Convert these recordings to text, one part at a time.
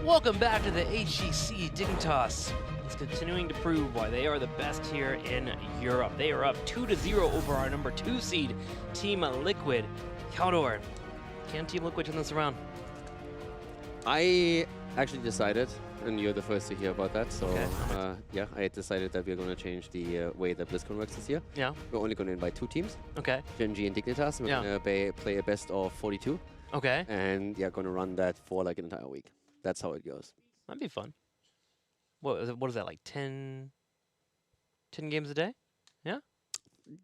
Welcome back to the HGC Dignitas. It's continuing to prove why they are the best here in Europe. They are up 2-0 over our number 2 seed, Team Liquid. Caldor, can Team Liquid turn this around? I actually decided, and you're the first to hear about that, so okay. yeah, I decided that we're going to change the way that BlizzCon works this year. Yeah. We're only going to invite 2 teams. Okay. HGC and Dignitas. We're going to play a best of 42. Okay. And yeah, going to run that for like an entire week. That's how it goes. That'd be fun. What is that, like 10 games a day? Yeah?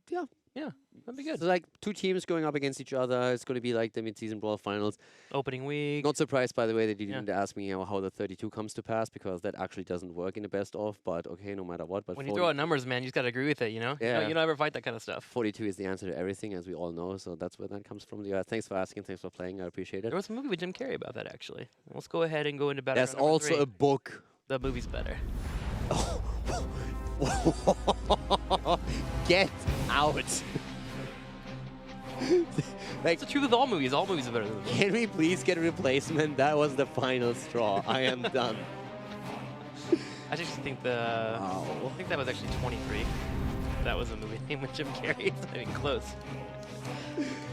Yeah. Yeah, that'd be good. So like 2 teams going up against each other. It's going to be like the mid-season brawl finals. Opening week. Not surprised, by the way, that you didn't ask me how the 32 comes to pass, because that actually doesn't work in the best of, but okay, no matter what. But when you throw out numbers, man, you just got to agree with it, you know? Yeah. You don't ever fight that kind of stuff. 42 is the answer to everything, as we all know, so that's where that comes from. Thanks for asking, thanks for playing, I appreciate it. There was a movie with Jim Carrey about that, actually. Let's go ahead and go into battle. There's also a book. The movie's better. Get out. Like, it's the truth with all movies. All movies are better than the movie. Can we please get a replacement? That was the final straw. I am done. I just think I think that was actually 23. That was a movie name with Jim Carrey. It's not even close.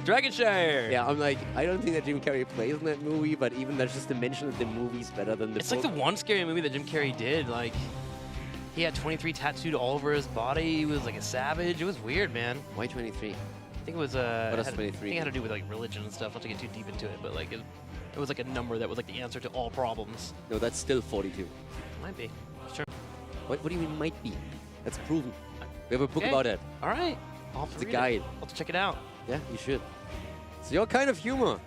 Dragonshire! Yeah, I'm like, I don't think that Jim Carrey plays in that movie, but even that's just to mention that the movie's better than the book. It's like the one scary movie that Jim Carrey did. Like, he had 23 tattooed all over his body. He was like a savage. It was weird, man. Why 23? I think it was what does 23 I think it had to do with like religion and stuff. Not to get too deep into it, but like it was like a number that was like the answer to all problems. No, that's still 42. Might be. Sure. What do you mean might be? That's proven. We have a book about it. All right. It's a guide. I'll have to check it out. Yeah, you should. It's your kind of humor.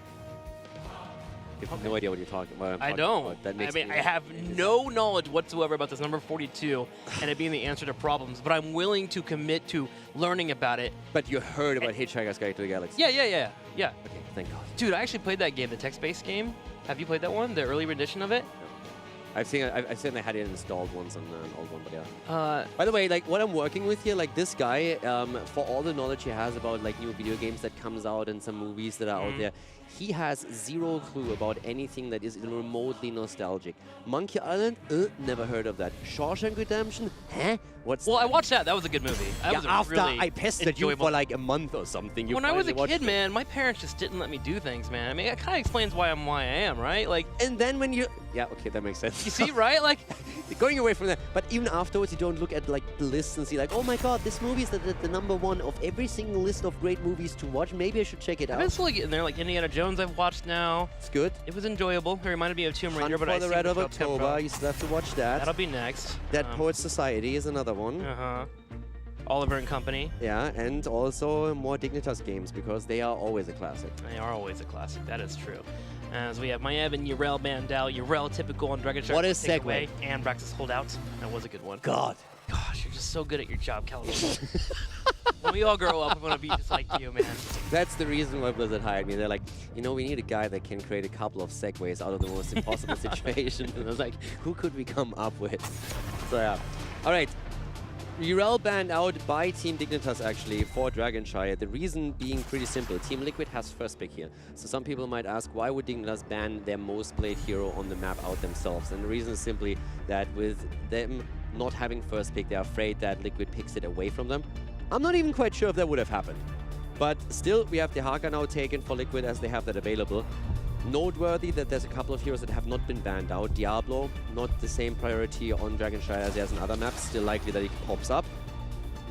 You have no idea what you're talking about. I don't. That makes I have no knowledge whatsoever about this number 42 and it being the answer to problems, but I'm willing to commit to learning about it. But you heard about Hitchhiker's Guide to the Galaxy. Yeah. Okay, thank God. Dude, I actually played that game, the text-based game. Have you played that one, the early rendition of it? I've seen I had it installed once on an old one, but yeah. By the way, like what I'm working with here, like this guy, for all the knowledge he has about like new video games that comes out and some movies that are out there, he has zero clue about anything that is remotely nostalgic. Monkey Island? Never heard of that. Shawshank Redemption? Huh? What's Well, I watched that. That was a good movie. After really I pestered you for like a month or something. When I was a kid, man, my parents just didn't let me do things, man. I mean, it kind of explains why I'm why I am, right? Like, and then when you... Yeah, okay, that makes sense. You see, right? Like, going away from that. But even afterwards, you don't look at like the lists and see like, oh my God, this movie is the number 1 of every single list of great movies to watch. Maybe I should check it out. I'm still getting there. Like Indiana Jones, I've watched now. It's good. It was enjoyable. It reminded me of Tomb Raider, but I see the Red of October. You still have to watch that. That'll be next. Dead Poets Society is another one. Oliver and Company. Yeah, and also more Dignitas games, because they are always a classic. They are always a classic. That is true. As we have Maiev and Yrel Bandal. Yrel typical on Dragonshire. What is segue? And Braxis Holdout. That was a good one. God. Gosh, you're just so good at your job, California. When we all grow up, we want to be just like you, man. That's the reason why Blizzard hired me. They're like, you know, we need a guy that can create a couple of segues out of the most impossible situation. And I was like, who could we come up with? So yeah. All right. Yrel banned out by Team Dignitas, actually, for Dragonshire. The reason being pretty simple. Team Liquid has first pick here. So some people might ask, why would Dignitas ban their most played hero on the map out themselves? And the reason is simply that with them not having first pick, they're afraid that Liquid picks it away from them. I'm not even quite sure if that would have happened. But still, we have the Haka now taken for Liquid as they have that available. Noteworthy that there's a couple of heroes that have not been banned out. Diablo, not the same priority on Dragonshire as there's in other maps. Still likely that he pops up.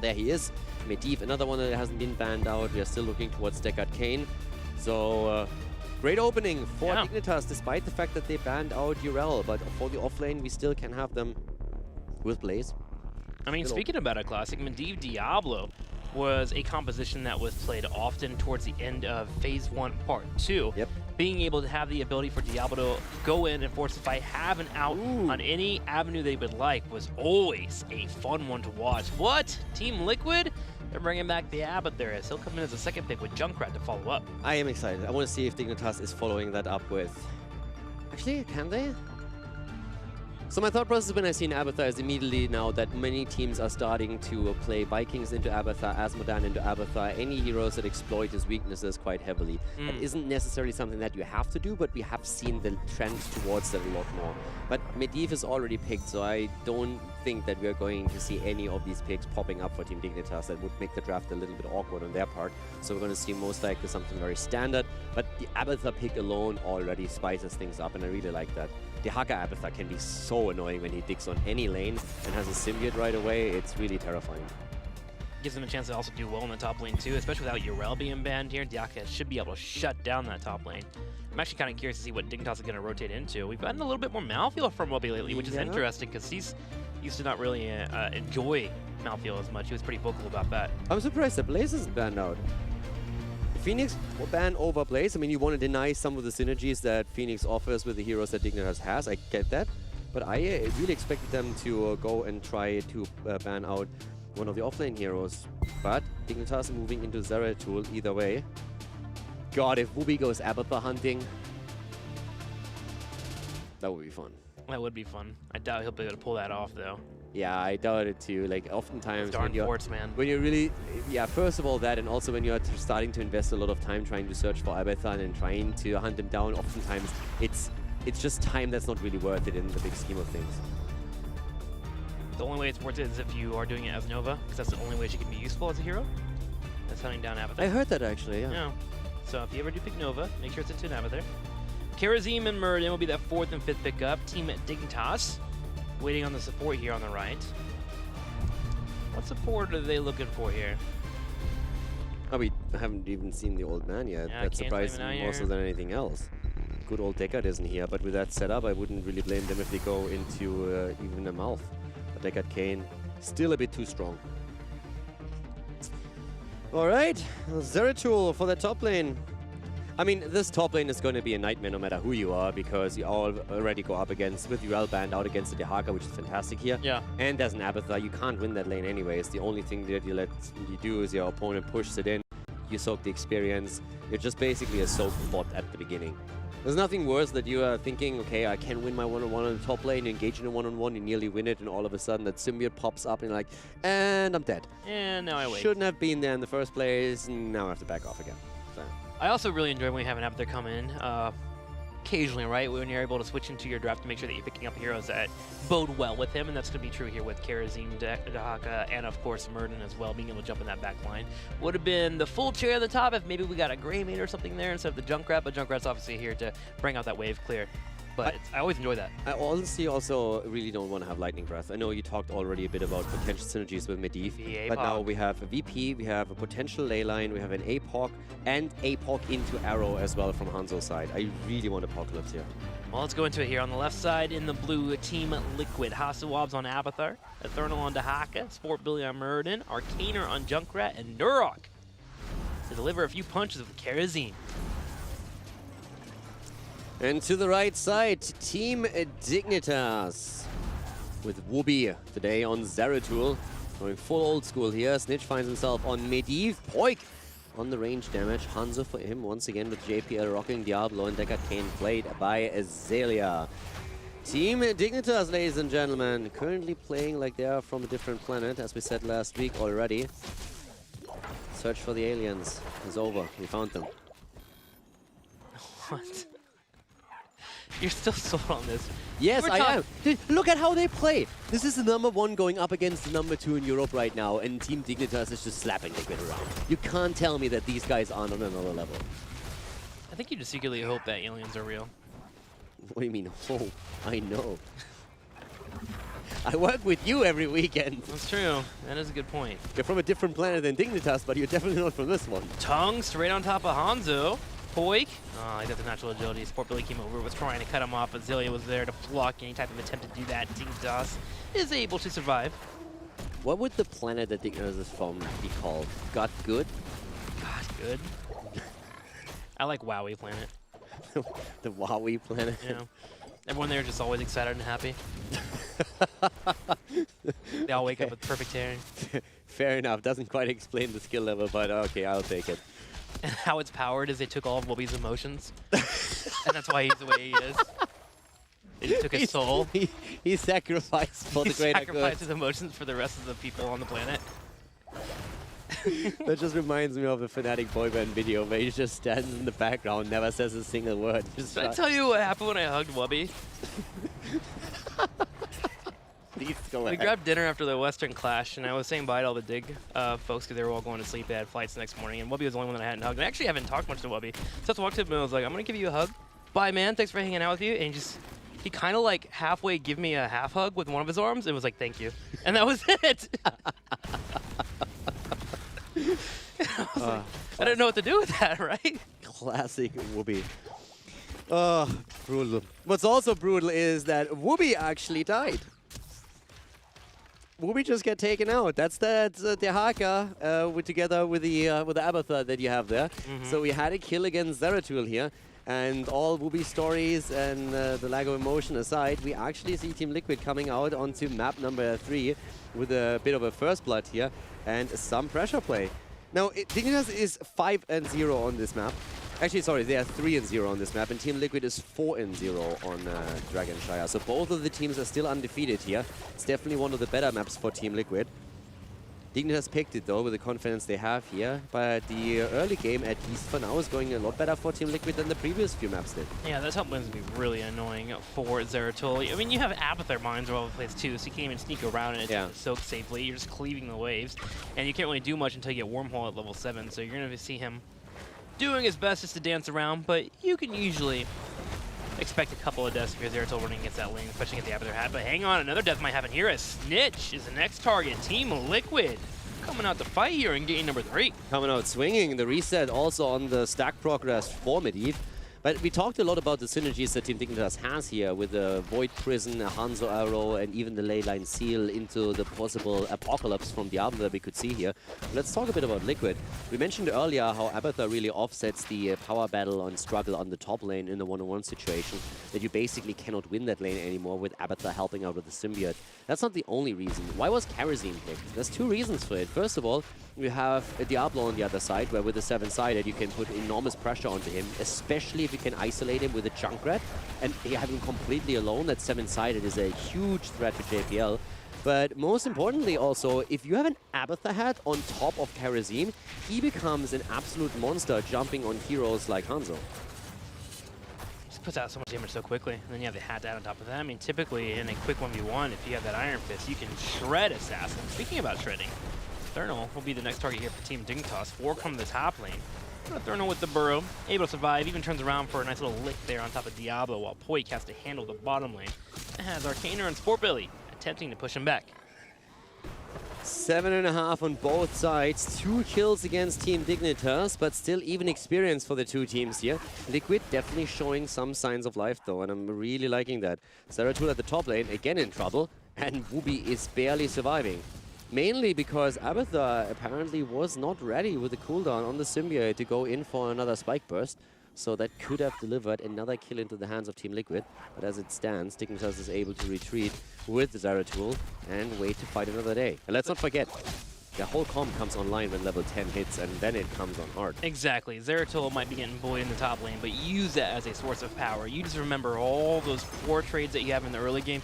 There he is. Medivh, another one that hasn't been banned out. We are still looking towards Deckard Cain. So, great opening for Dignitas, despite the fact that they banned out Yrel. But for the offlane, we still can have them with Blaze. I mean, speaking about a classic, Medivh Diablo was a composition that was played often towards the end of Phase 1, Part 2. Yep. Being able to have the ability for Diablo to go in and force a fight, have an out on any avenue they would like was always a fun one to watch. What? Team Liquid? They're bringing back the Abbott there as he'll come in as a second pick with Junkrat to follow up. I am excited. I want to see if Dignitas is following that up with... Actually, can they? So my thought process when I seen Abathar is immediately now that many teams are starting to play Vikings into Abathar, Asmodan into Abathar, any heroes that exploit his weaknesses quite heavily. That isn't necessarily something that you have to do, but we have seen the trend towards that a lot more. But Medivh is already picked, so I don't think that we're going to see any of these picks popping up for Team Dignitas. That would make the draft a little bit awkward on their part. So we're going to see most likely something very standard. But the Abathar pick alone already spices things up, and I really like that. The Haka Abathar can be so annoying when he digs on any lane and has a symbiote right away. It's really terrifying. Gives him a chance to also do well in the top lane too, especially without Urel being banned here. Diaka should be able to shut down that top lane. I'm actually kind of curious to see what Dignitas is going to rotate into. We've gotten a little bit more Malthael from Wubby lately, which is interesting because he's used to not really enjoy Malthael as much. He was pretty vocal about that. I'm surprised that Blaze isn't banned out. Phoenix will ban over Blaze. I mean, you want to deny some of the synergies that Phoenix offers with the heroes that Dignitas has. I get that. But I really expected them to go and try to ban out one of the offlane heroes. But Dignitas moving into Zeratul either way. God, if Wubby goes Abathar hunting, that would be fun. That would be fun. I doubt he'll be able to pull that off, though. Yeah, I doubt it too. Like, oftentimes darn forts, man. When you're really, yeah, first of all that, and also when you're starting to invest a lot of time trying to search for Abathar and trying to hunt him down, oftentimes it's just time that's not really worth it in the big scheme of things. The only way it's worth it is if you are doing it as Nova, because that's the only way she can be useful as a hero. That's hunting down Abathar. I heard that actually, yeah. Yeah. So if you ever do pick Nova, make sure it's into an Abathar. Karazim and Muradin will be that 4th and 5th pickup. Team Dignitas waiting on the support here on the right. What support are they looking for here? Oh, we haven't even seen the old man yet. Yeah, That surprised me more so than anything else. Good old Deckard isn't here, but with that setup, I wouldn't really blame them if they go into even a mouth. But Deckard Kane, still a bit too strong. All right, Zeratul for the top lane. I mean, this top lane is going to be a nightmare no matter who you are, because you all already go up against, with Urel banned out against the Dehaka, which is fantastic here. Yeah. And there's an Abathar. You can't win that lane anyways. The only thing that you do is your opponent pushes it in, you soak the experience. You're just basically a soak bot at the beginning. There's nothing worse that you are thinking, okay, I can win my one-on-one on the top lane, you engage in a one-on-one, you nearly win it, and all of a sudden that symbiote pops up and you're like, and I'm dead. And now I wait. Shouldn't have been there in the first place, and now I have to back off again. So. I also really enjoy when we have an Abathar come in. Occasionally, right, when you're able to switch into your draft to make sure that you're picking up heroes that bode well with him, and that's going to be true here with Karazim, Dehaka, and of course Muradin as well, being able to jump in that back line. Would have been the full chair at the top if maybe we got a Greymane or something there instead of the Junkrat, but Junkrat's obviously here to bring out that wave clear. But I always enjoy that. I honestly also really don't want to have Lightning Breath. I know you talked already a bit about potential synergies with Medivh, but now we have a VP, we have a potential Leyline, we have an APOC, and APOC into Arrow as well from Hanzo's side. I really want Apocalypse here. Well, let's go into it here. On the left side, in the blue, Team Liquid. Hasuwabs on Abathar, Eternal on Dehaka, Sport Billy on Muradin, Arcaner on Junkrat, and Nurok to deliver a few punches with Karazim. And to the right side, Team Dignitas with Wubby today on Zeratul. Going full old school here. Snitch finds himself on Medivh. Poik on the range damage. Hanzo for him once again with JPL rocking Diablo, and Deckard Kane played by Azalea. Team Dignitas, ladies and gentlemen, currently playing like they are from a different planet, as we said last week already. Search for the aliens is over. We found them. What? You're still sold on this. Yes, I am. Dude, look at how they play. This is the #1 going up against the #2 in Europe right now, and Team Dignitas is just slapping Liquid around. You can't tell me that these guys aren't on another level. I think you just secretly hope that aliens are real. What do you mean? Oh, I know. I work with you every weekend. That's true. That is a good point. You're from a different planet than Dignitas, but you're definitely not from this one. Tongue straight on top of Hanzo. Poik. Oh, he got the natural agility. Sport Billy came over, was trying to cut him off. Azalea was there to block any type of attempt to do that. Dignitas is able to survive. What would the planet that Dignitas is from be called? Got Good? God, good. I like Wowie Planet. The Wowie planet? You know, everyone there is just always excited and happy. They all wake up with perfect hair. Fair enough. Doesn't quite explain the skill level, but okay, I'll take it. And how it's powered is they took all of Wubby's emotions. And that's why he's the way he is. It took his soul. He sacrificed for He the greater sacrificed good. his emotions for the rest of the people on the planet. That just reminds me of the Fnatic boy band video where he just stands in the background, never says a single word. Just Did I tell you what happened when I hugged Wubby? Please go We ahead. grabbed dinner after the Western Clash, and I was saying bye to all the Dig folks because they were all going to sleep. They had flights the next morning, and Wubby was the only one that I hadn't hugged. And I actually haven't talked much to Wubby. So I walked up and I was like, I'm going to give you a hug. Bye, man. Thanks for hanging out with you. And he kind of like halfway gave me a half hug with one of his arms. It was like, thank you. And that was it. I didn't know what to do with that, right? Classic Whoopi. Oh, brutal. What's also brutal is that Whoopi actually died. Whoopi just got taken out. That's the Haka together with the Abathur that you have there. So we had a kill against Zeratul here. And all Whoopi stories and the lack of emotion aside, we actually see Team Liquid coming out onto map number 3 with a bit of a first blood here and some pressure play. Now, Dignitas is 5-0 on this map. Actually, sorry, they are 3-0 on this map, and Team Liquid is 4-0 on Dragonshire. So both of the teams are still undefeated here. It's definitely one of the better maps for Team Liquid. Dignitas picked it, though, with the confidence they have here. But the early game, at least for now, is going a lot better for Team Liquid than the previous few maps did. Yeah, that top lane's gonna be really annoying for Zeratul. I mean, you have Abathur mines all over the place too, so you can't even sneak around and soak safely. You're just cleaving the waves, and you can't really do much until you get Wormhole at level 7. So you're gonna see him doing his best just to dance around, but you can usually expect a couple of deaths if you're Zeratul running against that lane, especially against the Abathur hat. But hang on, another death might happen here as Snitch is the next target. Team Liquid coming out to fight here in game number 3. Coming out swinging, the reset also on the stack progress for Medivh. But we talked a lot about the synergies that Team Dignitas has here with the Void Prison, a Hanzo Arrow, and even the Leyline Seal into the possible Apocalypse from Diablo that we could see here. Let's talk a bit about Liquid. We mentioned earlier how Abathur really offsets the power battle and struggle on the top lane in the one-on-one situation, that you basically cannot win that lane anymore with Abathur helping out with the Symbiote. That's not the only reason. Why was Kerosene picked? There's 2 reasons for it. First of all, we have a Diablo on the other side, where with the 7-sided you can put enormous pressure onto him, especially if you can isolate him with a Junkrat and have him completely alone. That 7-sided is a huge threat to JPL. But most importantly also, if you have an Abathur hat on top of Kerosene, he becomes an absolute monster jumping on heroes like Hanzo. Just puts out so much damage so quickly, and then you have the hat down on top of that. I mean, typically in a quick 1v1, if you have that Iron Fist, you can shred Assassin. Speaking about shredding, Thernal will be the next target here for Team Dignitas. 4 come to the top lane. Thernal with the burrow, able to survive, even turns around for a nice little lick there on top of Diablo, while Poik has to handle the bottom lane. It has Arcaner and Sportbilly attempting to push him back. 7.5 on both sides, 2 kills against Team Dignitas, but still even experience for the 2 teams here. Liquid definitely showing some signs of life though, and I'm really liking that. Zeratul at the top lane, again in trouble, and Whoopi is barely surviving. Mainly because Abathur apparently was not ready with the cooldown on the Symbiote to go in for another Spike Burst. So that could have delivered another kill into the hands of Team Liquid. But as it stands, Dignitas is able to retreat with Zeratul and wait to fight another day. And let's not forget, the whole comp comes online when level 10 hits, and then it comes on hard. Exactly. Zeratul might be getting bullied in the top lane, but use that as a source of power. You just remember all those poor trades that you have in the early game.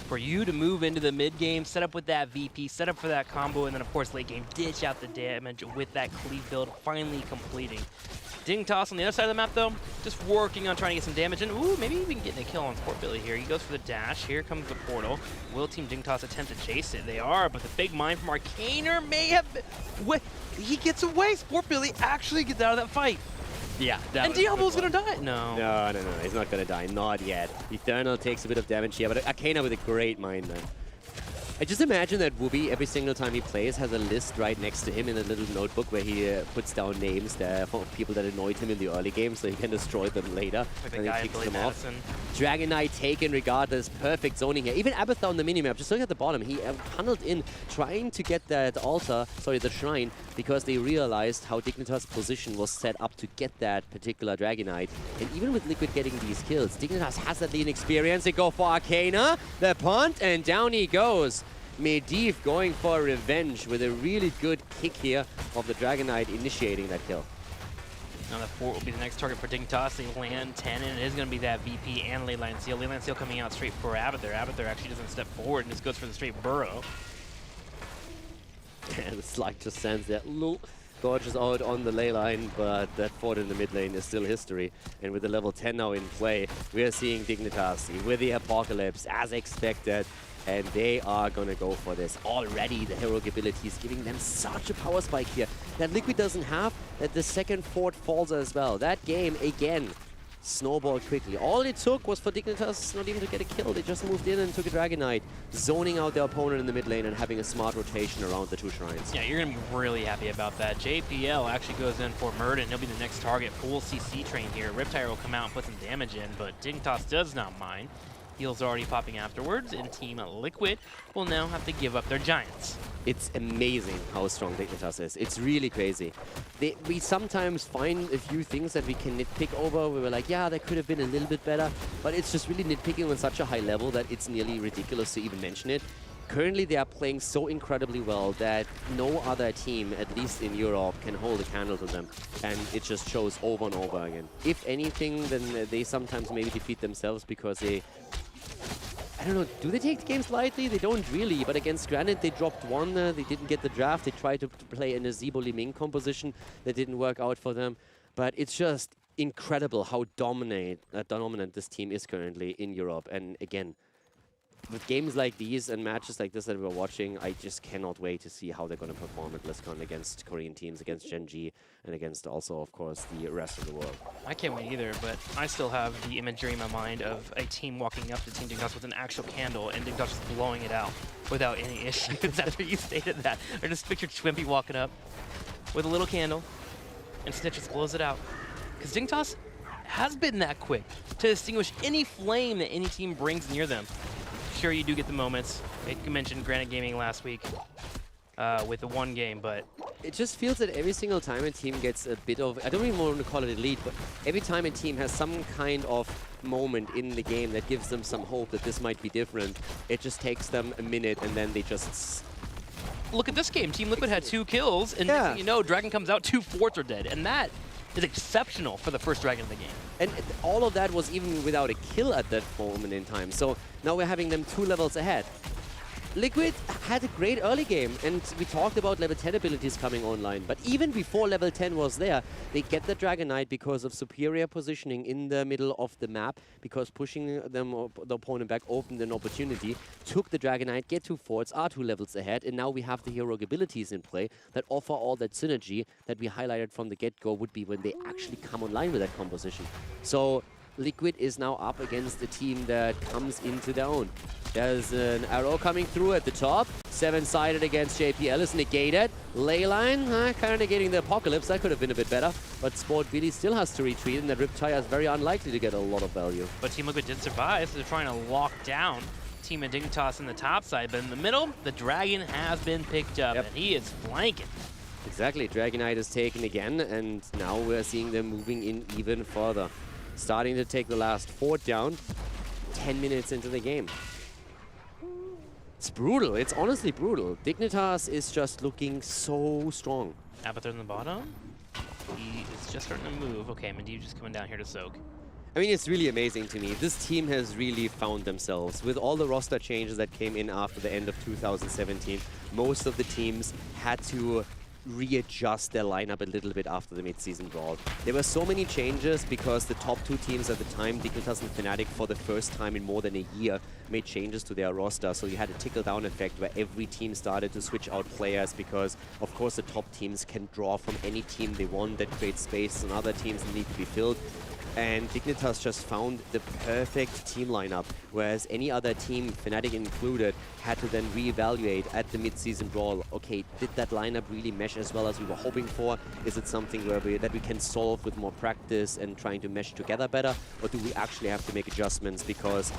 For you to move into the mid game, set up with that VP, set up for that combo, and then of course late game, ditch out the damage with that cleave build, finally completing. Dignitas on the other side of the map though, just working on trying to get some damage, and ooh, maybe even getting a kill on Sportbilly here. He goes for the dash, here comes the portal. Will Team Dignitas attempt to chase it? They are, but the big mine from Arcaner may have, he gets away. Sportbilly actually gets out of that fight. Yeah, and Diablo's gonna die. No. No, he's not gonna die, not yet. Eternal takes a bit of damage here, but Arcana with a great mind there. I just imagine that Whoopi, every single time he plays, has a list right next to him in a little notebook where he puts down names there for people that annoyed him in the early game so he can destroy them later. Like and the he guy kicks them Madison. off. Dragon Knight taken regardless, perfect zoning here. Even Abathur on the minimap, just look at the bottom. He tunneled in, trying to get that altar, sorry, the shrine, because they realized how Dignitas' position was set up to get that particular Dragon Knight. And even with Liquid getting these kills, Dignitas has that lean experience. They go for Arcana, the punt, and down he goes. Medivh going for revenge with a really good kick here of the Dragon Knight initiating that kill. Now that fort will be the next target for Dignitas. They land 10, and it is going to be that VP and Leyline Seal. Leyline Seal coming out straight for Abathur. Abathur actually doesn't step forward and just goes for the straight burrow. And the Slug just stands there. Gorgeous out on the ley line, but that fort in the mid lane is still history. And with the level 10 now in play, we are seeing Dignitas with the Apocalypse as expected. And they are going to go for this. Already the heroic ability is giving them such a power spike here that Liquid doesn't have, that the second fort falls as well. That game, again, snowballed quickly. All it took was for Dignitas not even to get a kill. They just moved in and took a Dragon Knight, zoning out their opponent in the mid lane and having a smart rotation around the two shrines. Yeah, you're going to be really happy about that. JPL actually goes in for Murden. He'll be the next target. Full CC train here. Riptire will come out and put some damage in, but Dignitas does not mind. Heals already popping afterwards, and Team Liquid will now have to give up their Giants. It's amazing how strong Dignitas is. It's really crazy. We sometimes find a few things that we can nitpick over. We were like, yeah, that could have been a little bit better, but it's just really nitpicking on such a high level that it's nearly ridiculous to even mention it. Currently, they are playing so incredibly well that no other team, at least in Europe, can hold a candle to them. And it just shows over and over again. If anything, then they sometimes maybe defeat themselves because they... I don't know, do they take the games lightly? They don't really, but against Granite they dropped one, they didn't get the draft, they tried to play in a Zibo Liming composition that didn't work out for them. But it's just incredible how dominant this team is currently in Europe. And again, with games like these and matches like this that we're watching, I just cannot wait to see how they're going to perform at BlizzCon against Korean teams, against Gen G, and against also, of course, the rest of the world. I can't wait either, but I still have the imagery in my mind of a team walking up to Team Dignitas with an actual candle and Dignitas just blowing it out without any issues after you stated that. Or just picture Twimpy walking up with a little candle and Snitch just blows it out. Because Dignitas has been that quick to extinguish any flame that any team brings near them. Sure, you do get the moments. You mentioned Granite Gaming last week with the one game, but... It just feels that every single time a team gets a bit of... I don't even want to call it elite, but every time a team has some kind of moment in the game that gives them some hope that this might be different, it just takes them a minute and then they just... Look at this game. Team Liquid had 2 kills, and next thing you know, Dragon comes out, 2 forts are dead. And that is exceptional for the first Dragon of the game. And all of that was even without a kill at that moment in time. So now we're having them 2 levels ahead. Liquid had a great early game, and we talked about level 10 abilities coming online. But even before level 10 was there, they get the Dragon Knight because of superior positioning in the middle of the map, because pushing them, the opponent back opened an opportunity, took the Dragon Knight, get 2 forts, are 2 levels ahead, and now we have the heroic abilities in play that offer all that synergy that we highlighted from the get-go would be when they actually come online with that composition. So Liquid is now up against a team that comes into their own. There's an arrow coming through at the top. 7-sided against JPL is negated. Leyline, kind of negating the Apocalypse. That could have been a bit better. But Sport Billy still has to retreat, and that Riptire is very unlikely to get a lot of value. But Team Liquid did survive, so they're trying to lock down Team Dignitas in the top side. But in the middle, the Dragon has been picked up, and he is flanking. Exactly. Dragon Knight is taken again, and now we're seeing them moving in even further. Starting to take the last fort down 10 minutes into the game. It's brutal. It's honestly brutal. Dignitas is just looking so strong. Abathur in the bottom. He is just starting to move. Okay, Medivh just coming down here to soak. I mean, it's really amazing to me. This team has really found themselves. With all the roster changes that came in after the end of 2017, most of the teams had to readjust their lineup a little bit after the mid-season brawl. There were so many changes because the top 2 teams at the time, Dignitas and Fnatic, for the first time in more than a year, made changes to their roster. So you had a trickle-down effect where every team started to switch out players because, of course, the top teams can draw from any team they want. That creates space and other teams that need to be filled. And Dignitas just found the perfect team lineup, whereas any other team, Fnatic included, had to then reevaluate at the mid-season brawl. Okay, did that lineup really mesh as well as we were hoping for? Is it something where that we can solve with more practice and trying to mesh together better? Or do we actually have to make adjustments because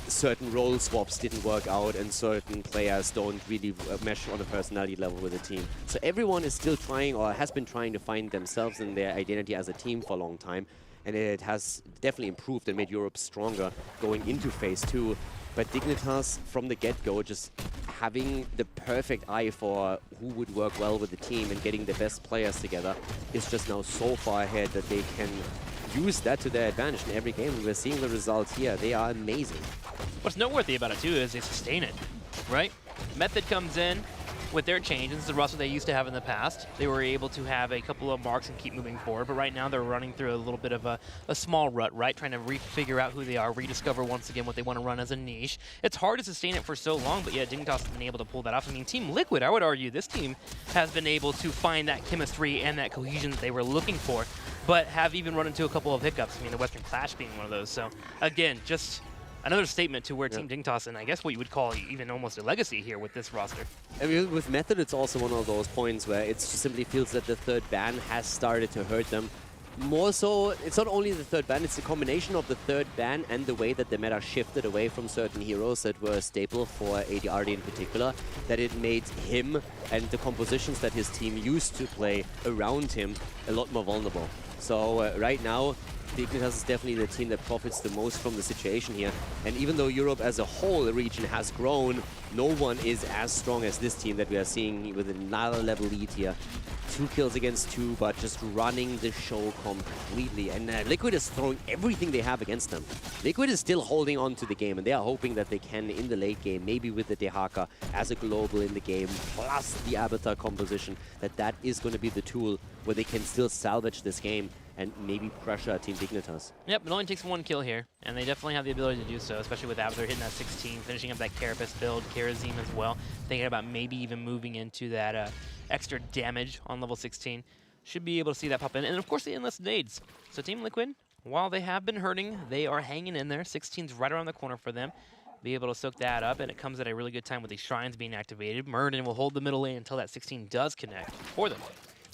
certain role swaps didn't work out and certain players don't really mesh on a personality level with the team? So everyone is still trying, or has been trying, to find themselves and their identity as a team for a long time. And it has definitely improved and made Europe stronger going into Phase 2. But Dignitas, from the get-go, just having the perfect eye for who would work well with the team and getting the best players together is just now so far ahead that they can use that to their advantage in every game. We're seeing the results here. They are amazing. What's noteworthy about it, too, is they sustain it, right? Method comes in with their change. This is the roster they used to have in the past. They were able to have a couple of marks and keep moving forward, but right now they're running through a little bit of a small rut, right? Trying to figure out who they are, rediscover once again what they want to run as a niche. It's hard to sustain it for so long, but yeah, Dignitas has been able to pull that off. I mean, Team Liquid, I would argue, this team has been able to find that chemistry and that cohesion that they were looking for, but have even run into a couple of hiccups. I mean, the Western Clash being one of those. So again, just another statement to where Team Dignitas, and I guess what you would call even almost a legacy here with this roster. I mean, with Method, it's also one of those points where it simply feels that the third ban has started to hurt them. More so, it's not only the third ban, it's the combination of the third ban and the way that the meta shifted away from certain heroes that were staple for ADRD in particular, that it made him and the compositions that his team used to play around him a lot more vulnerable. So right now, Dignitas is definitely the team that profits the most from the situation here. And even though Europe as a whole region has grown, no one is as strong as this team that we are seeing with another level lead here. 2 kills against 2, but just running the show completely. And Liquid is throwing everything they have against them. Liquid is still holding on to the game, and they are hoping that they can, in the late game, maybe with the Dehaka as a global in the game, plus the Avatar composition, that is going to be the tool where they can still salvage this game and maybe pressure Team Dignitas. Yep, it only takes 1 kill here, and they definitely have the ability to do so, especially with Avatar hitting that 16, finishing up that Carapace build, Karazim as well, thinking about maybe even moving into that extra damage on level 16. Should be able to see that pop in, and of course the endless nades. So Team Liquid, while they have been hurting, they are hanging in there. 16's right around the corner for them. Be able to soak that up, and it comes at a really good time with these shrines being activated. Muradin will hold the middle lane until that 16 does connect for them.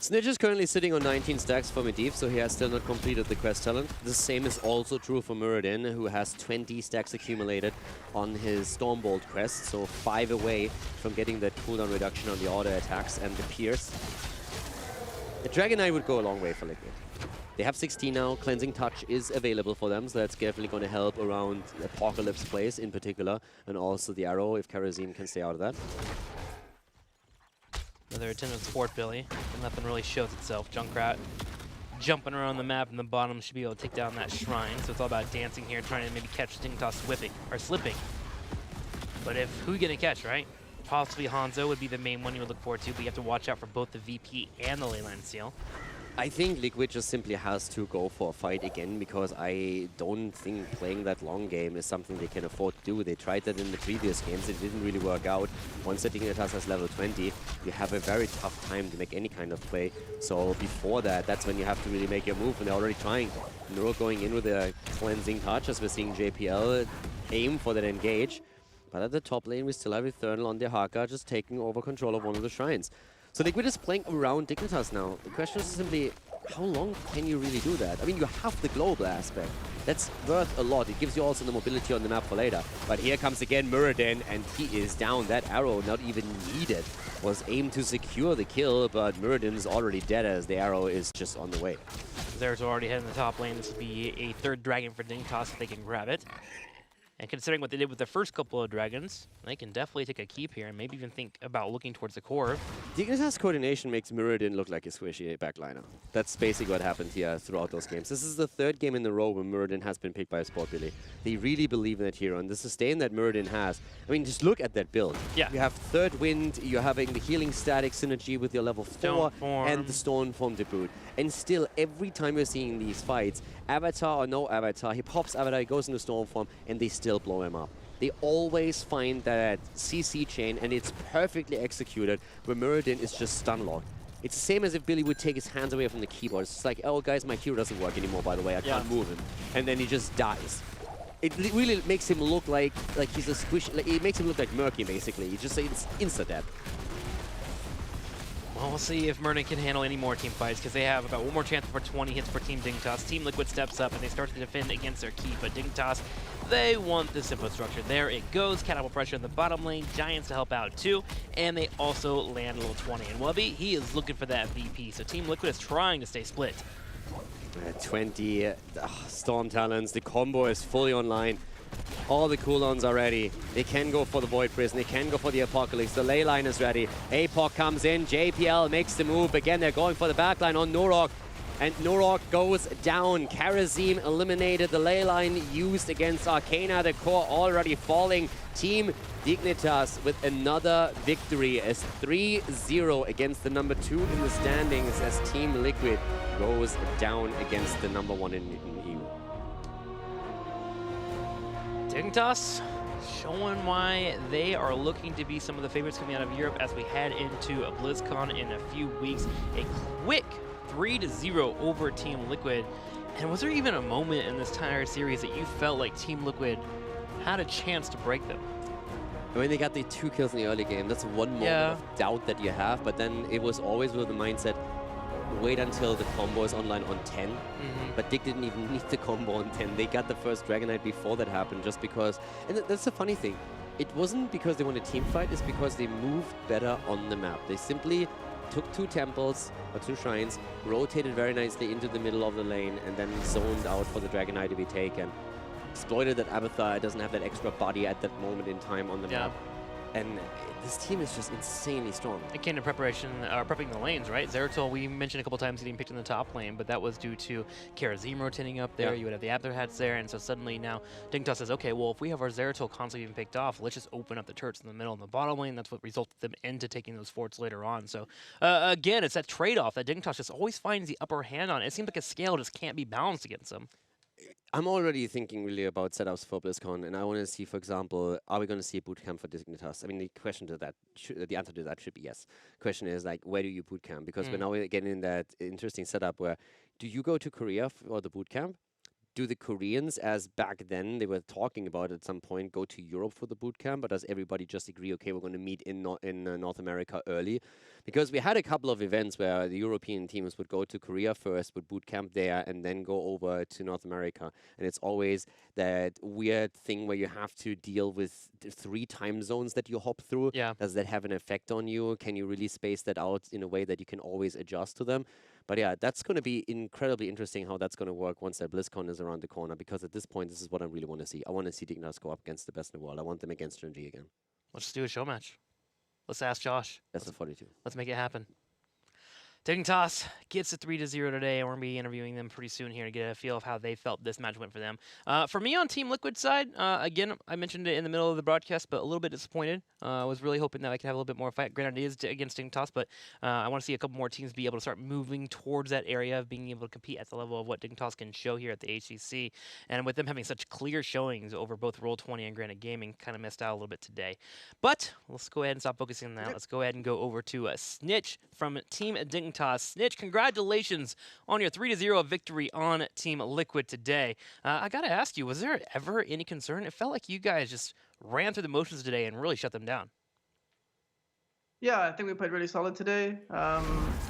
Snitch is currently sitting on 19 stacks for Medivh, so he has still not completed the quest talent. The same is also true for Muradin, who has 20 stacks accumulated on his Stormbolt quest, so 5 away from getting that cooldown reduction on the auto attacks and the Pierce. The Dragon Knight would go a long way for Liquid. They have 16 now, Cleansing Touch is available for them, so that's definitely going to help around Apocalypse plays in particular, and also the Arrow if Karazim can stay out of that. Another attendance Fort Billy, and nothing really shows itself. Junkrat jumping around the map in the bottom should be able to take down that shrine, so it's all about dancing here, trying to maybe catch Dignitas slipping. But who are you going to catch, right? Possibly Hanzo would be the main one you would look forward to, but you have to watch out for both the VP and the Leyline Seal. I think Liquid just simply has to go for a fight again, because I don't think playing that long game is something they can afford to do. They tried that in the previous games, it didn't really work out. Once the Dignitas has level 20, you have a very tough time to make any kind of play. So before that, that's when you have to really make your move, and they're already trying. Neuro going in with a Cleansing Touch, as we're seeing JPL aim for that engage. But at the top lane, we still have Eternal on Dehaka, just taking over control of one of the shrines. So Liquid is playing around Dignitas now. The question is simply, how long can you really do that? I mean, you have the global aspect. That's worth a lot. It gives you also the mobility on the map for later. But here comes again Muradin, and he is down. That arrow, not even needed, was aimed to secure the kill, but Muradin is already dead as the arrow is just on the way. Zera's already heading the top lane. This will be a third dragon for Dignitas if they can grab it. And considering what they did with the first couple of dragons, they can definitely take a keep here and maybe even think about looking towards the core. Dignitas coordination makes Muradin look like a squishy backliner. That's basically what happened here throughout those games. This is the 3rd game in a row where Muradin has been picked by Sport Billy. They really believe in that hero, and the sustain that Muradin has. I mean, just look at that build. Yeah. You have 3rd Wind, you're having the healing static synergy with your level 4, and the Stoneform to boot. And still, every time you're seeing these fights, Avatar or no Avatar, he pops Avatar, he goes into Stormform, and they still blow him up. They always find that CC chain, and it's perfectly executed, where Muradin is just stun locked. It's the same as if Billy would take his hands away from the keyboard. It's just like, oh guys, my hero doesn't work anymore, by the way, I can't move him. And then he just dies. It really makes him look like he's a squish, like, it makes him look like Murky, basically. It's just it's insta-death. Well, we'll see if Muradin can handle any more team fights, because they have about one more chance for 20 hits for Team Dignitas. Team Liquid steps up, and they start to defend against their key, but Dignitas, they want this infrastructure. There it goes. Catapult pressure in the bottom lane. Giants to help out, too. And they also land a little 20. And Wubby, he is looking for that VP, so Team Liquid is trying to stay split. 20 Storm Talons. The combo is fully online. All the cooldowns are ready. They can go for the Void Prison. They can go for the Apocalypse. The ley line is ready. APOC comes in. JPL makes the move. Again, they're going for the backline on Norok. And Norok goes down. Karazim eliminated. The ley line used against Arcana. The core already falling. Team Dignitas with another victory as 3-0 against the number 2 in the standings as Team Liquid goes down against the number 1 in EU. Dignitas showing why they are looking to be some of the favorites coming out of Europe as we head into a BlizzCon in a few weeks. A quick 3-0 over Team Liquid. And was there even a moment in this entire series that you felt like Team Liquid had a chance to break them? I mean, they got the 2 kills in the early game. That's one moment of doubt that you have. But then it was always with the mindset, wait until the combo is online on 10. But Dig didn't even need the combo on 10. They got the first Dragon Knight before that happened just because... And that's the funny thing. It wasn't because they won a team fight. It's because they moved better on the map. They simply took 2 temples, or 2 shrines, rotated very nicely into the middle of the lane, and then zoned out for the Dragon Knight to be taken. Exploited that Abathar doesn't have that extra body at that moment in time on the map. And this team is just insanely strong. It came to preparation, prepping the lanes, right? Zeratul, we mentioned a couple times getting picked in the top lane, but that was due to Karazim rotating up there. You would have the Abathar hats there, and so suddenly now Dignitas says, okay, well, if we have our Zeratul constantly being picked off, let's just open up the turrets in the middle and the bottom lane. That's what resulted them into taking those forts later on. So again, it's that trade-off that Dignitas just always finds the upper hand on. It seems like a scale just can't be balanced against them. I'm already thinking really about setups for BlizzCon, and I want to see, for example, are we going to see a bootcamp for Dignitas? I mean, the question to that, the answer to that should be yes. Question is, like, where do you bootcamp? Because we're now getting in that interesting setup where, do you go to Korea for the bootcamp? Do the Koreans, as back then they were talking about at some point, go to Europe for the bootcamp, or does everybody just agree, okay, we're going to meet in North America early? Because we had a couple of events where the European teams would go to Korea first, would bootcamp there, and then go over to North America. And it's always that weird thing where you have to deal with 3 time zones that you hop through. Does that have an effect on you? Can you really space that out in a way that you can always adjust to them? But yeah, that's going to be incredibly interesting how that's going to work once that BlizzCon is around the corner, because at this point, this is what I really want to see. I want to see Dignitas go up against the best in the world. I want them against Gen G again. Let's just do a show match. Let's ask Josh. That's the 42. Let's make it happen. Dignitas gets a 3-0 today, and we're going to be interviewing them pretty soon here to get a feel of how they felt this match went for them. For me on Team Liquid side, again, I mentioned it in the middle of the broadcast, but a little bit disappointed. I was really hoping that I could have a little bit more fight. Granted, it is against Dignitas, but I want to see a couple more teams be able to start moving towards that area of being able to compete at the level of what Dignitas can show here at the HGC. And with them having such clear showings over both Roll20 and Granite Gaming, kind of missed out a little bit today. But let's go ahead and stop focusing on that. Let's go ahead and go over to Snitch from Team Dignitas. Snitch, congratulations on your 3-0 victory on Team Liquid today. I got to ask you, was there ever any concern? It felt like you guys just ran through the motions today and really shut them down. Yeah, I think we played really solid today. I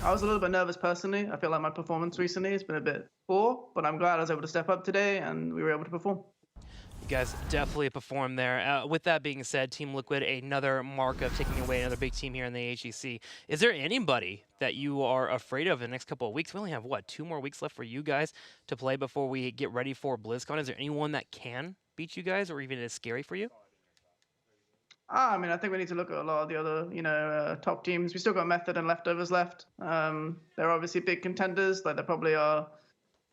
was a little bit nervous personally. I feel like my performance recently has been a bit poor, but I'm glad I was able to step up today and we were able to perform. You guys definitely performed there. With that being said, Team Liquid, another mark of taking away another big team here in the HGC. Is there anybody that you are afraid of in the next couple of weeks? We only have, what, 2 more weeks left for you guys to play before we get ready for BlizzCon. Is there anyone that can beat you guys or even is scary for you? I mean, I think we need to look at a lot of the other, top teams. We still got Method and Leftovers left. They're obviously big contenders. Like, there probably are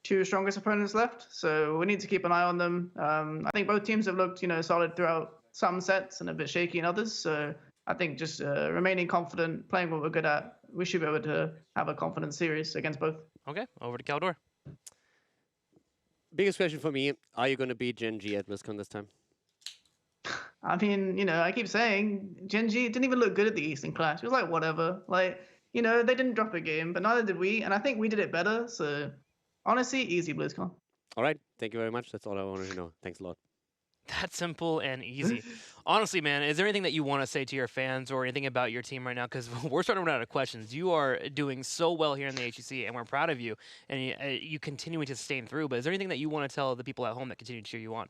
2 strongest opponents left, so we need to keep an eye on them. I think both teams have looked, solid throughout some sets and a bit shaky in others. So I think just remaining confident, playing what we're good at, we should be able to have a confident series against both. Okay, over to Caldor. Biggest question for me, are you going to beat Gen G at BlizzCon this time? I mean, I keep saying Gen G didn't even look good at the Eastern Clash. It was like, whatever. Like, they didn't drop a game, but neither did we. And I think we did it better. So honestly, easy BlizzCon. All right. Thank you very much. That's all I wanted to know. Thanks a lot. That's simple and easy. Honestly, man, is there anything that you want to say to your fans or anything about your team right now? Because we're starting to run out of questions. You are doing so well here in the HGC, and we're proud of you. And you continuing to sustain through. But is there anything that you want to tell the people at home that continue to cheer you on?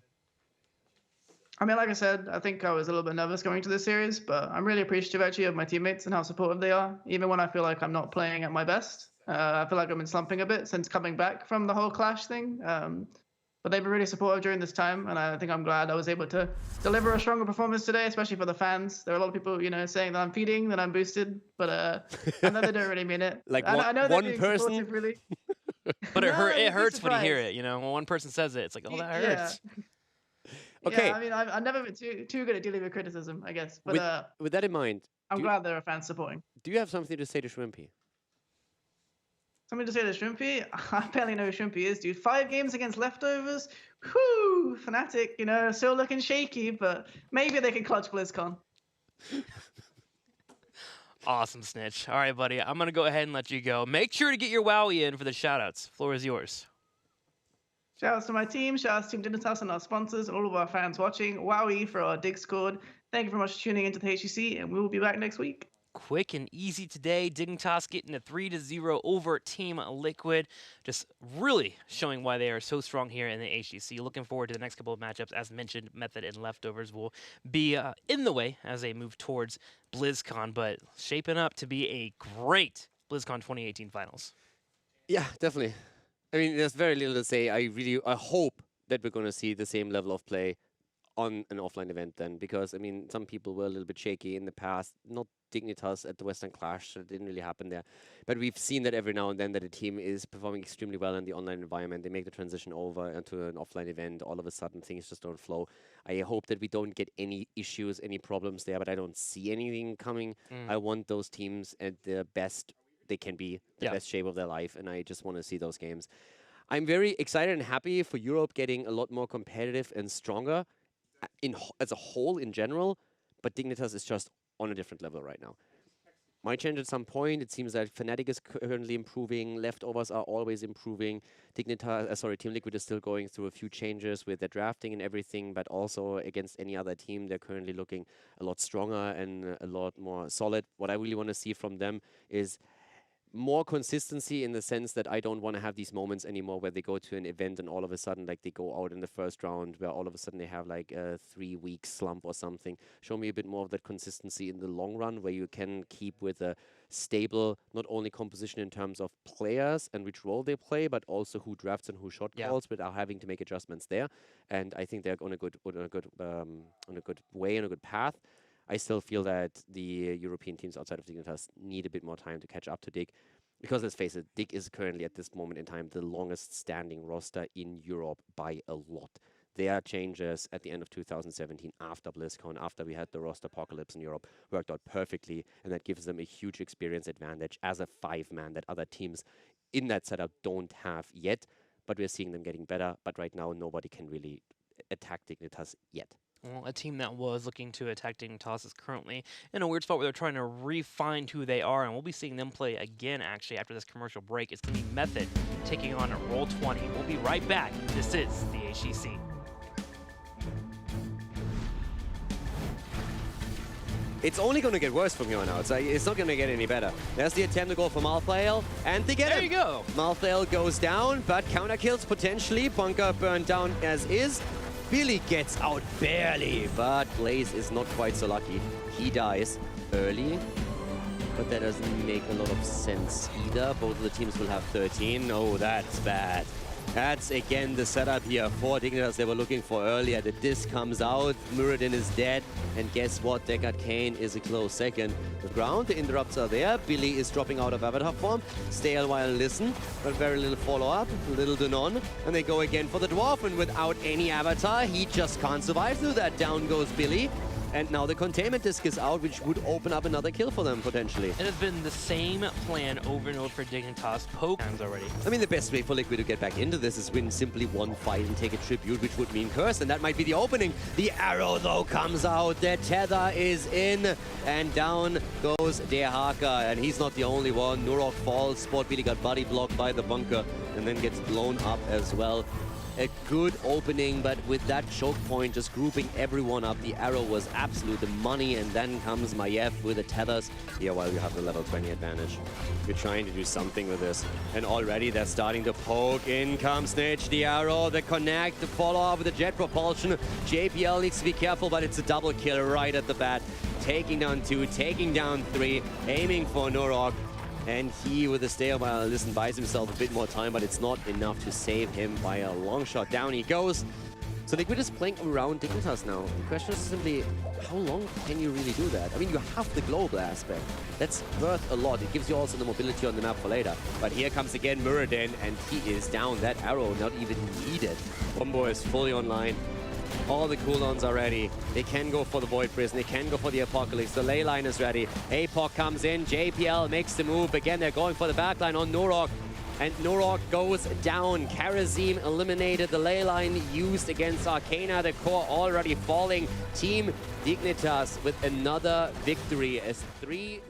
I mean, like I said, I think I was a little bit nervous going to this series, but I'm really appreciative actually of my teammates and how supportive they are, even when I feel like I'm not playing at my best. I feel like I've been slumping a bit since coming back from the whole Clash thing. but they've been really supportive during this time, and I think I'm glad I was able to deliver a stronger performance today, especially for the fans. There are a lot of people, saying that I'm feeding, that I'm boosted, but I know they don't really mean it. Like I know they're one being person? supportive, really. But it No, you'd be hurts when you hear surprised. it. When one person says it, it's like, oh, that Yeah. hurts. Okay. Yeah, I mean, I've never been too good at dealing with criticism, I guess. But With that in mind, I'm glad there are fans supporting. do you have something to say to Shrimpy? Something to say to Shrimpy? I barely know who Shrimpy is, dude. 5 games against leftovers? Whoo! Fnatic, still looking shaky, but maybe they can clutch BlizzCon. Awesome, Snitch. All right, buddy. I'm going to go ahead and let you go. Make sure to get your Wowie in for the shoutouts. Floor is yours. Shoutouts to my team, shoutouts to Team Dignitas and our sponsors, and all of our fans watching. Wowie for our dig squad. Thank you very much for tuning into the HGC, and we will be back next week. Quick and easy today. Dignitas getting a 3-0 over Team Liquid. Just really showing why they are so strong here in the HGC. Looking forward to the next couple of matchups. As mentioned, Method and Leftovers will be in the way as they move towards BlizzCon, but shaping up to be a great BlizzCon 2018 finals. Yeah, definitely. I mean, there's very little to say. I hope that we're going to see the same level of play on an offline event then, because, I mean, some people were a little bit shaky in the past. Not Dignitas at the Western Clash, so it didn't really happen there. But we've seen that every now and then that a team is performing extremely well in the online environment. They make the transition over into an offline event. All of a sudden, things just don't flow. I hope that we don't get any issues, any problems there, but I don't see anything coming. I want those teams at the best they can be, the best shape of their life, and I just want to see those games. I'm very excited and happy for Europe getting a lot more competitive and stronger as a whole in general, but Dignitas is just on a different level right now. Might change at some point. It seems that Fnatic is currently improving. Leftovers are always improving. Team Liquid is still going through a few changes with their drafting and everything, but also against any other team, they're currently looking a lot stronger and a lot more solid. What I really want to see from them is more consistency, in the sense that I don't want to have these moments anymore where they go to an event and all of a sudden, like, they go out in the first round where all of a sudden they have like a 3-week slump or something. Show me a bit more of that consistency in the long run, where you can keep with a stable, not only composition in terms of players and which role they play, but also who drafts and who shot calls, without having to make adjustments there. And I think they're on a good way, on a good path. I still feel that the European teams outside of Dignitas need a bit more time to catch up to Dig. Because let's face it, Dig is currently at this moment in time the longest standing roster in Europe by a lot. Their changes at the end of 2017 after BlizzCon, after we had the roster apocalypse in Europe, worked out perfectly, and that gives them a huge experience advantage as a 5-man that other teams in that setup don't have yet. But we're seeing them getting better, but right now nobody can really attack Dignitas yet. Well, a team that was looking to attack Dignitas is currently in a weird spot where they're trying to refine who they are, and we'll be seeing them play again, actually, after this commercial break. It's going to be Method taking on Roll20. We'll be right back. This is the HGC. It's only going to get worse from here on out. It's not going to get any better. There's the attempt to go for Malthael, and they get it. There you go. Malthael goes down, but counter kills potentially. Bunker burned down as is. Billy gets out barely, but Blaze is not quite so lucky. He dies early, but that doesn't make a lot of sense either. Both of the teams will have 13. Oh, that's bad. That's again the setup here for Dignitas they were looking for earlier. The disc comes out, Muradin is dead, and guess what? Deckard Kane is a close second. The ground, the interrupts are there. Billy is dropping out of avatar form. Stay a while and listen, but very little follow-up, little to none. And they go again for the Dwarf, and without any avatar, he just can't survive through that. Down goes Billy. And now the containment disc is out, which would open up another kill for them, potentially. It has been the same plan over and over for Dignitas. Poke times already. I mean, the best way for Liquid to get back into this is win simply one fight and take a tribute, which would mean curse, and that might be the opening. The arrow, though, comes out. The tether is in, and down goes Der Haka, and he's not the only one. Nurok falls. Sport Billy got body blocked by the bunker, and then gets blown up as well. A good opening, but with that choke point just grouping everyone up, the arrow was absolute money, and then comes Maiev with the tethers. Here, while you have the level 20 advantage, you're trying to do something with this, and already they're starting to poke. In comes Snitch, the arrow, the connect, the follow-up with the jet propulsion. JPL needs to be careful, but it's a double kill right at the bat. Taking down 2, taking down 3, aiming for Nurok. And he, with the stay on my listen, buys himself a bit more time, but it's not enough to save him by a long shot. Down he goes. So Liquid is playing around Dignitas now. The question is simply, how long can you really do that? I mean, you have the global aspect. That's worth a lot. It gives you also the mobility on the map for later. But here comes again Muradin, and he is down. That arrow not even needed. Combo is fully online. All the cooldowns are ready. They can go for the Void Prison. They can go for the Apocalypse. The ley line is ready. APOC comes in. JPL makes the move. Again, they're going for the backline on Norok. And Norok goes down. Karazim eliminated. The ley line used against Arcana. The core already falling. Team Dignitas with another victory as 3-0.